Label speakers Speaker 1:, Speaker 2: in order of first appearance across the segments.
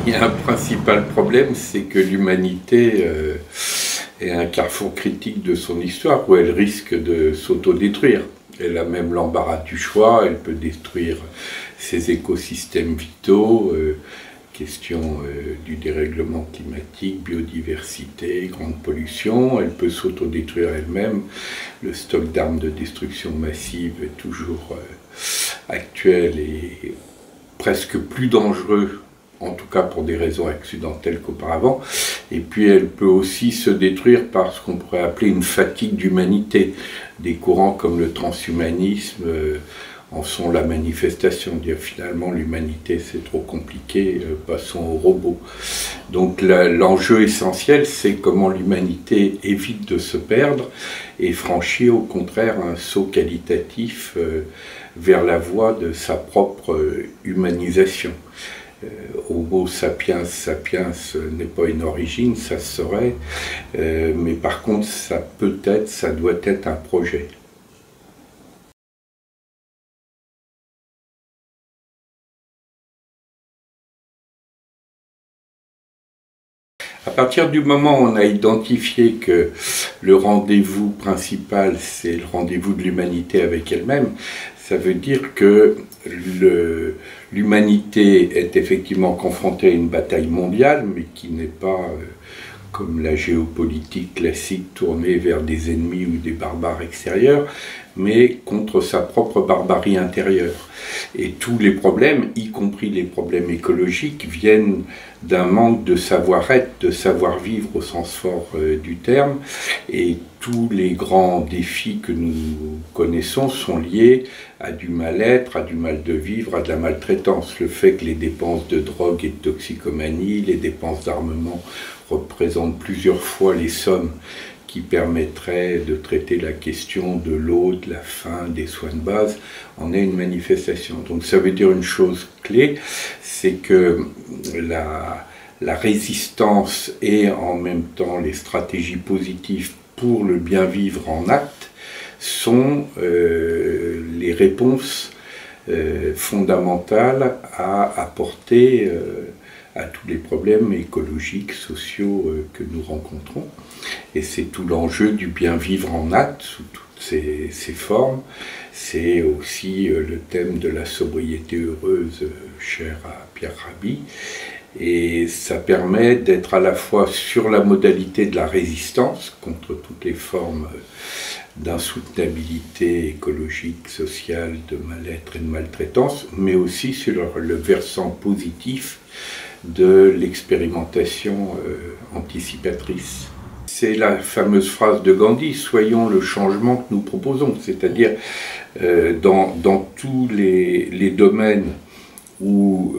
Speaker 1: Il y a un principal problème, c'est que l'humanité est à un carrefour critique de son histoire où elle risque de s'autodétruire. Elle a même l'embarras du choix, elle peut détruire ses écosystèmes vitaux, question du dérèglement climatique, biodiversité, grande pollution, elle peut s'autodétruire elle-même. Le stock d'armes de destruction massive est toujours actuel et presque plus dangereux, en tout cas pour des raisons accidentelles qu'auparavant. Et puis elle peut aussi se détruire par ce qu'on pourrait appeler une fatigue d'humanité. Des courants comme le transhumanisme en sont la manifestation. Dire finalement l'humanité c'est trop compliqué, passons aux robots. Donc l'enjeu essentiel c'est comment l'humanité évite de se perdre et franchit au contraire un saut qualitatif vers la voie de sa propre humanisation. Homo sapiens sapiens n'est pas une origine, ça se saurait, mais par contre ça doit être un projet. À partir du moment où on a identifié que le rendez-vous principal, c'est le rendez-vous de l'humanité avec elle-même, ça veut dire que l'humanité est effectivement confrontée à une bataille mondiale, mais qui n'est pas, comme la géopolitique classique, tournée vers des ennemis ou des barbares extérieurs, mais contre sa propre barbarie intérieure. Et tous les problèmes, y compris les problèmes écologiques, viennent d'un manque de savoir-être, de savoir-vivre au sens fort du terme. Et tous les grands défis que nous connaissons sont liés à du mal-être, à du mal de vivre, à de la maltraitance. Le fait que les dépenses de drogue et de toxicomanie, les dépenses d'armement représentent plusieurs fois les sommes qui permettrait de traiter la question de l'eau, de la faim, des soins de base, en est une manifestation. Donc ça veut dire une chose clé, c'est que la résistance et en même temps les stratégies positives pour le bien vivre en acte sont les réponses fondamentales à apporter à tous les problèmes écologiques, sociaux que nous rencontrons. Et c'est tout l'enjeu du bien vivre en acte sous toutes ses formes. C'est aussi le thème de la sobriété heureuse cher à Pierre Rabhi. Et ça permet d'être à la fois sur la modalité de la résistance contre toutes les formes d'insoutenabilité écologique, sociale, de mal-être et de maltraitance, mais aussi sur le versant positif de l'expérimentation anticipatrice. C'est la fameuse phrase de Gandhi, soyons le changement que nous proposons, c'est-à-dire dans tous les domaines où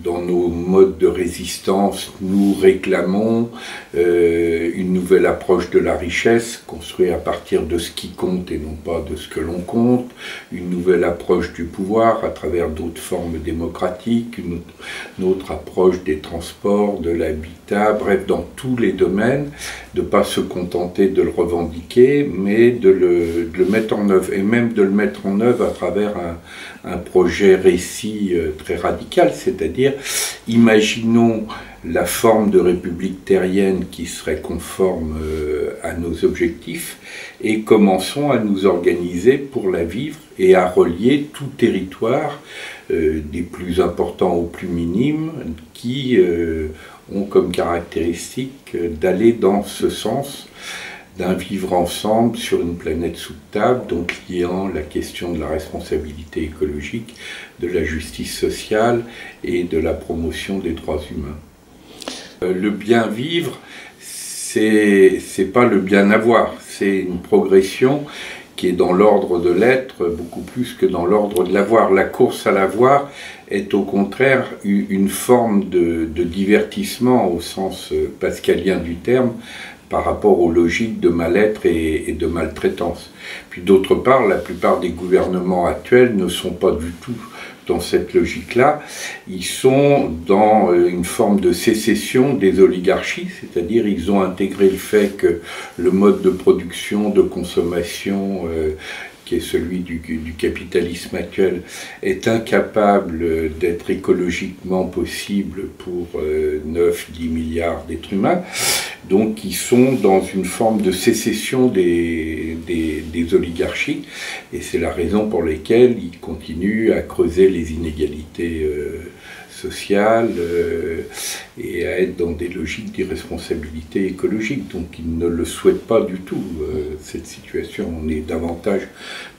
Speaker 1: dans nos modes de résistance nous réclamons une nouvelle approche de la richesse construite à partir de ce qui compte et non pas de ce que l'on compte, une nouvelle approche du pouvoir à travers d'autres formes démocratiques, une autre approche des transports, de l'habitat, bref dans tous les domaines, de ne pas se contenter de le revendiquer mais de le mettre en œuvre et même de le mettre en œuvre à travers un projet récit très radical, c'est-à-dire imaginons la forme de république terrienne qui serait conforme à nos objectifs et commençons à nous organiser pour la vivre et à relier tout territoire, des plus importants aux plus minimes, qui ont comme caractéristique d'aller dans ce sens d'un vivre ensemble sur une planète sous table, donc liant la question de la responsabilité écologique, de la justice sociale et de la promotion des droits humains. Le bien vivre, c'est pas le bien avoir, c'est une progression qui est dans l'ordre de l'être beaucoup plus que dans l'ordre de l'avoir. La course à l'avoir est au contraire une forme de divertissement au sens pascalien du terme, par rapport aux logiques de mal-être et de maltraitance. Puis d'autre part, la plupart des gouvernements actuels ne sont pas du tout dans cette logique-là. Ils sont dans une forme de sécession des oligarchies, c'est-à-dire ils ont intégré le fait que le mode de production, de consommation qui est celui du capitalisme actuel, est incapable d'être écologiquement possible pour 9-10 milliards d'êtres humains, donc ils sont dans une forme de sécession des oligarchies, et c'est la raison pour laquelle ils continuent à creuser les inégalités sociales et à être dans des logiques d'irresponsabilité écologique. Donc ils ne le souhaitent pas du tout, cette situation. On est davantage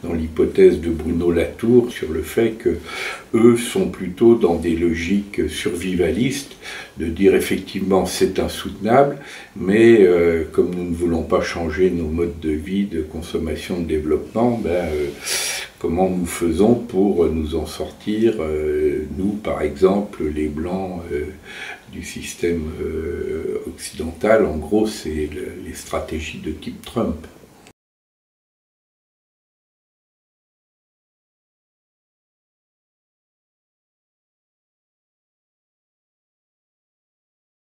Speaker 1: dans l'hypothèse de Bruno Latour sur le fait que eux sont plutôt dans des logiques survivalistes, de dire effectivement c'est insoutenable, mais comme nous ne voulons pas changer nos modes de vie, de consommation, de développement, comment nous faisons pour nous en sortir, nous par exemple les Blancs du système occidental. En gros, c'est les stratégies de type Trump.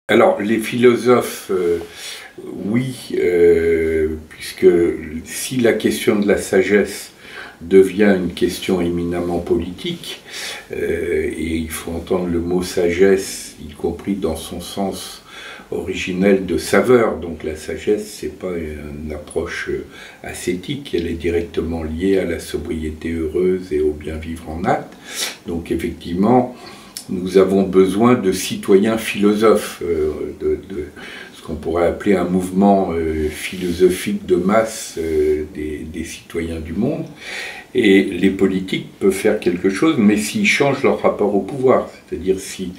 Speaker 1: Alors, les philosophes, oui, puisque si la question de la sagesse devient une question éminemment politique, et il faut entendre le mot sagesse, y compris dans son sens originel de saveur. Donc la sagesse, c'est pas une approche ascétique, elle est directement liée à la sobriété heureuse et au bien vivre en acte. Donc effectivement, nous avons besoin de citoyens philosophes, de ce qu'on pourrait appeler un mouvement philosophique de masse des citoyens du monde. Et les politiques peuvent faire quelque chose, mais s'ils changent leur rapport au pouvoir, c'est-à-dire s'ils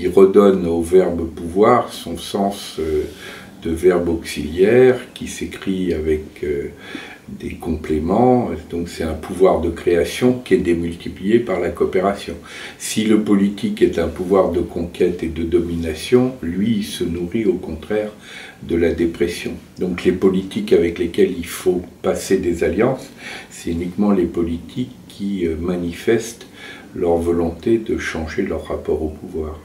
Speaker 1: redonnent au verbe pouvoir son sens de verbe auxiliaire qui s'écrit avec des compléments, donc c'est un pouvoir de création qui est démultiplié par la coopération. Si le politique est un pouvoir de conquête et de domination, lui il se nourrit au contraire de la dépression. Donc les politiques avec lesquelles il faut passer des alliances, c'est uniquement les politiques qui manifestent leur volonté de changer leur rapport au pouvoir.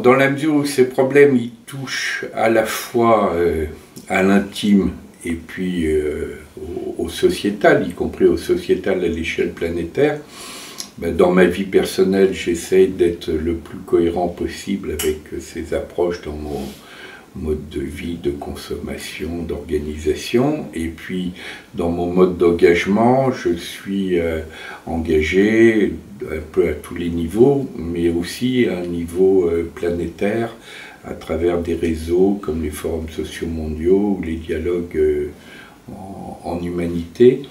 Speaker 1: Dans la mesure où ces problèmes ils touchent à la fois à l'intime et puis au sociétal, y compris au sociétal à l'échelle planétaire, dans ma vie personnelle, j'essaie d'être le plus cohérent possible avec ces approches dans mon mode de vie, de consommation, d'organisation. Et puis, dans mon mode d'engagement, je suis engagé un peu à tous les niveaux, mais aussi à un niveau planétaire, à travers des réseaux comme les forums sociaux mondiaux ou les dialogues en humanité,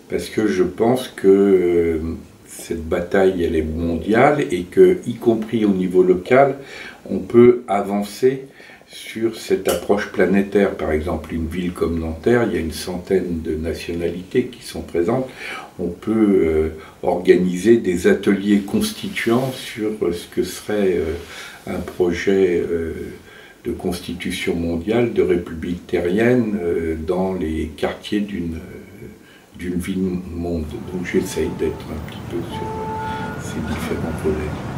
Speaker 1: parce que je pense que cette bataille, elle est mondiale et que, y compris au niveau local, on peut avancer sur cette approche planétaire. Par exemple, une ville comme Nanterre, il y a une centaine de nationalités qui sont présentes. On peut organiser des ateliers constituants sur ce que serait un projet de constitution mondiale, de république terrienne dans les quartiers d'une ville monde. Donc j'essaye d'être un petit peu sur ces différents volets.